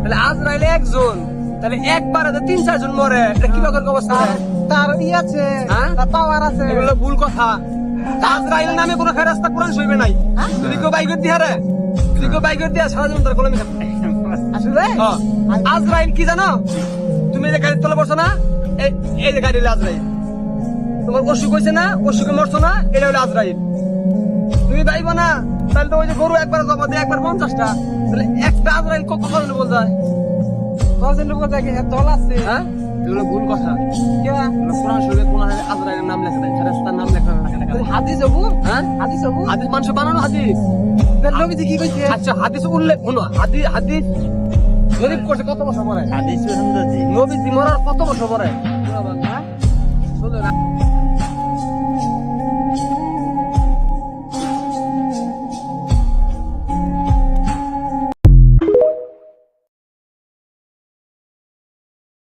তাহলে আজরাইলে একজন, তাহলে একবারে তো 3-4 জন মরে, এটা কি রকম অবস্থা? তার ই আছে, হ্যাঁ? তার পাওয়ার আছে। এগুলো ভুল কথা। আজরাইল নামে কোনো ফেরেশতা কোরআন শরীফে নাই। যদি কেউ বাইকের দিয়ে হারে, যদি কেউ বাইকের দিয়ে সারা জীবন তার কলমে থাকবে। আসলে আজরাইল কি জানো? তুমি যে গাড়ির তলে বসো না, এই যে গাড়ি হলো আজরাইল। তোমার অসুখ হয়েছে না, অসুখে মরছো না, এটা হলো আজরাইল। তুমি পাইবো না, তাহলে তো ওই যে গরু একবার জমা দিয়ে একবার 50টা, তাহলে একটা আজরাইল কখন বল যায়? কজন লোক থাকে দল আছে। হ্যাঁ, এগুলো ভুল কথা। কে কোরআন শরীফে কোন আজরাইলের নাম লেখা নাই, ফেরেশতার নাম লেখা নাই। হাদিস হবু, হ্যাঁ, হাদিস হবু। হাদিস মানুষ বানানো হাদিস। নবীজি কি কইছে? আচ্ছা, হাদিস উল্লেখ হলো, হাদিস গরিব করছে কত বছর পরে? হাদিস শুনতে নবীজি মরার কত বছর পরে? হ্যাঁ? শোনো না।